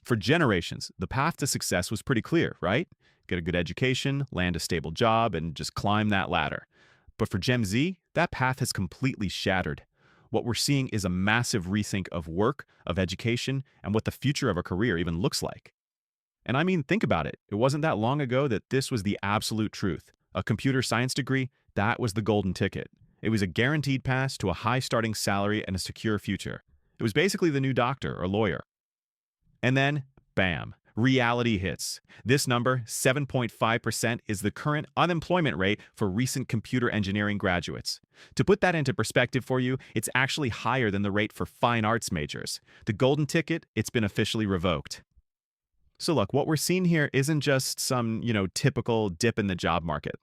For generations, the path to success was pretty clear, right? Get a good education, land a stable job, and just climb that ladder. But for Gen Z, that path has completely shattered. What we're seeing is a massive rethink of work, of education, and what the future of a career even looks like. And I mean, think about it. It wasn't that long ago that this was the absolute truth. A computer science degree, that was the golden ticket. It was a guaranteed pass to a high starting salary and a secure future. It was basically the new doctor or lawyer. And then, bam, reality hits. This number, 7.5%, is the current unemployment rate for recent computer engineering graduates. To put that into perspective for you, it's actually higher than the rate for fine arts majors. The golden ticket, it's been officially revoked. So look, what we're seeing here isn't just some, typical dip in the job market.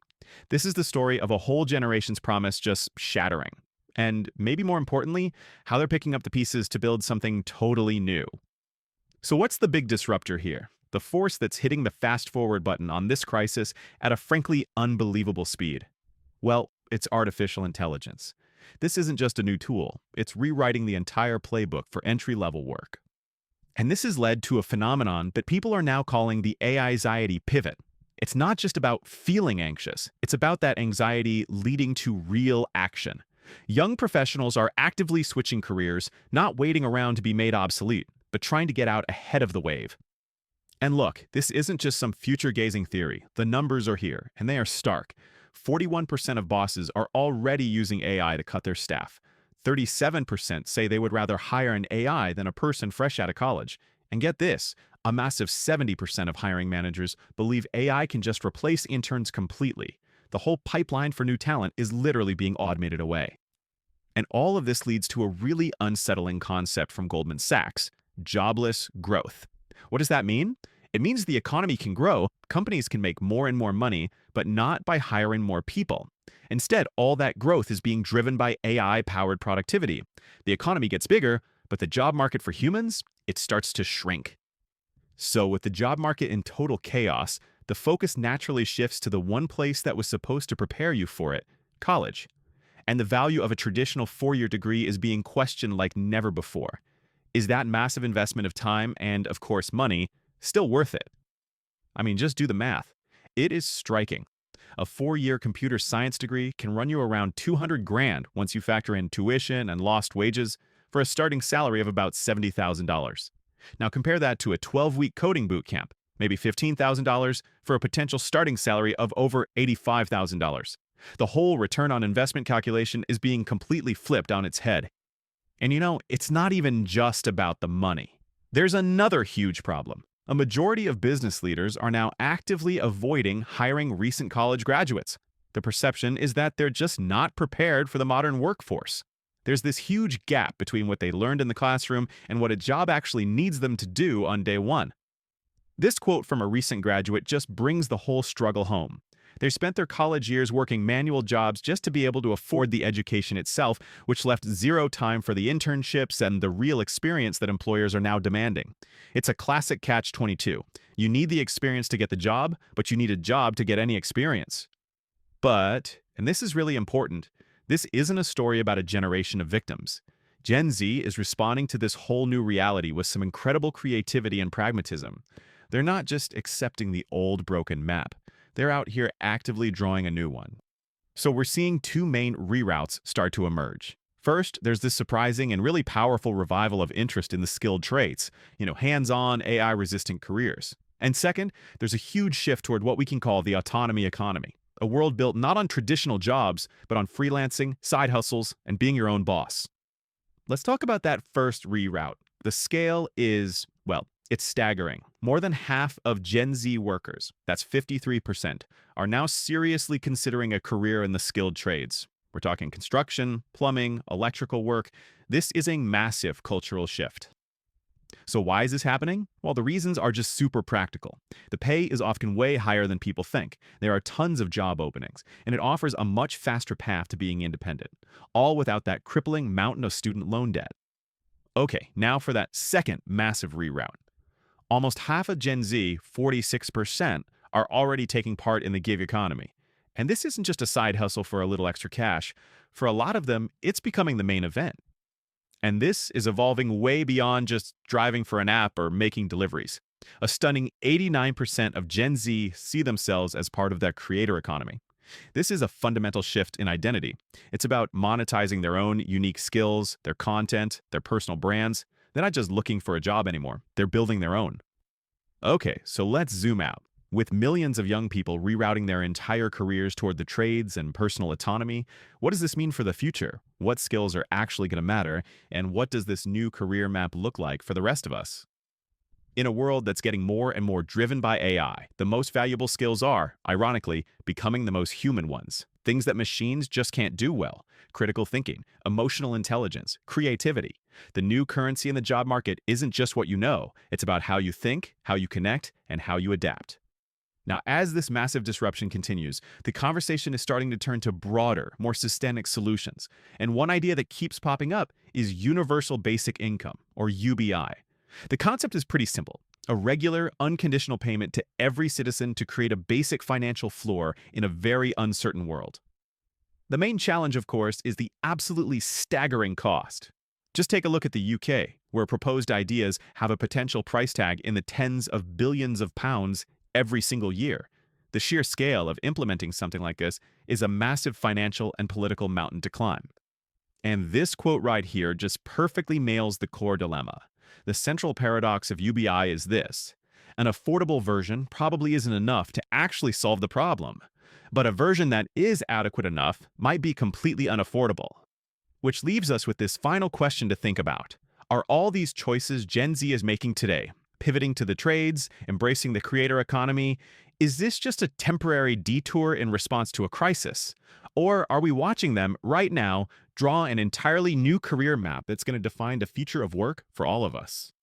This is the story of a whole generation's promise just shattering. And maybe more importantly, how they're picking up the pieces to build something totally new. So what's the big disruptor here? The force that's hitting the fast forward button on this crisis at a frankly unbelievable speed? Well, it's artificial intelligence. This isn't just a new tool, it's rewriting the entire playbook for entry-level work. And this has led to a phenomenon that people are now calling the AI-anxiety pivot. It's not just about feeling anxious, it's about that anxiety leading to real action. Young professionals are actively switching careers, not waiting around to be made obsolete, but trying to get out ahead of the wave. And look, this isn't just some future-gazing theory. The numbers are here, and they are stark. 41% of bosses are already using AI to cut their staff. 37% say they would rather hire an AI than a person fresh out of college. And get this, a massive 70% of hiring managers believe AI can just replace interns completely. The whole pipeline for new talent is literally being automated away. And all of this leads to a really unsettling concept from Goldman Sachs: jobless growth. What does that mean? It means the economy can grow, companies can make more and more money, but not by hiring more people. Instead, all that growth is being driven by AI-powered productivity. The economy gets bigger, but the job market for humans, it starts to shrink. So with the job market in total chaos, the focus naturally shifts to the one place that was supposed to prepare you for it: college. And the value of a traditional four-year degree is being questioned like never before. Is that massive investment of time and, of course, money still worth it? I mean, just do the math. It is striking. A four-year computer science degree can run you around 200 grand once you factor in tuition and lost wages, for a starting salary of about $70,000. Now compare that to a 12-week coding boot camp, maybe $15,000, for a potential starting salary of over $85,000. The whole return on investment calculation is being completely flipped on its head. And it's not even just about the money. There's another huge problem. A majority of business leaders are now actively avoiding hiring recent college graduates. The perception is that they're just not prepared for the modern workforce. There's this huge gap between what they learned in the classroom and what a job actually needs them to do on day one. This quote from a recent graduate just brings the whole struggle home. They spent their college years working manual jobs just to be able to afford the education itself, which left zero time for the internships and the real experience that employers are now demanding. It's a classic catch-22. You need the experience to get the job, but you need a job to get any experience. But, and this is really important, this isn't a story about a generation of victims. Gen Z is responding to this whole new reality with some incredible creativity and pragmatism. They're not just accepting the old broken map. They're out here actively drawing a new one. So we're seeing two main reroutes start to emerge. First, there's this surprising and really powerful revival of interest in the skilled trades, hands-on, AI-resistant careers. And second, there's a huge shift toward what we can call the autonomy economy, a world built not on traditional jobs, but on freelancing, side hustles, and being your own boss. Let's talk about that first reroute. The scale is, well, it's staggering. More than half of Gen Z workers, that's 53%, are now seriously considering a career in the skilled trades. We're talking construction, plumbing, electrical work. This is a massive cultural shift. So why is this happening? Well, the reasons are just super practical. The pay is often way higher than people think. There are tons of job openings, and it offers a much faster path to being independent, all without that crippling mountain of student loan debt. Okay, now for that second massive reroute. Almost half of Gen Z, 46%, are already taking part in the gig economy. And this isn't just a side hustle for a little extra cash. For a lot of them, it's becoming the main event. And this is evolving way beyond just driving for an app or making deliveries. A stunning 89% of Gen Z see themselves as part of that creator economy. This is a fundamental shift in identity. It's about monetizing their own unique skills, their content, their personal brands. They're not just looking for a job anymore, they're building their own. Okay, so let's zoom out. With millions of young people rerouting their entire careers toward the trades and personal autonomy, what does this mean for the future? What skills are actually going to matter? And what does this new career map look like for the rest of us? In a world that's getting more and more driven by AI, the most valuable skills are, ironically, becoming the most human ones. Things that machines just can't do well. Critical thinking, emotional intelligence, creativity. The new currency in the job market isn't just what you know, it's about how you think, how you connect, and how you adapt. Now, as this massive disruption continues, the conversation is starting to turn to broader, more systemic solutions. And one idea that keeps popping up is universal basic income, or UBI. The concept is pretty simple. A regular, unconditional payment to every citizen to create a basic financial floor in a very uncertain world. The main challenge, of course, is the absolutely staggering cost. Just take a look at the UK, where proposed ideas have a potential price tag in the tens of billions of pounds every single year. The sheer scale of implementing something like this is a massive financial and political mountain to climb. And this quote right here just perfectly nails the core dilemma. The central paradox of UBI is this: an affordable version probably isn't enough to actually solve the problem, but a version that is adequate enough might be completely unaffordable. Which leaves us with this final question to think about. Are all these choices Gen Z is making today, pivoting to the trades, embracing the creator economy, is this just a temporary detour in response to a crisis? Or are we watching them right now draw an entirely new career map that's going to define the future of work for all of us?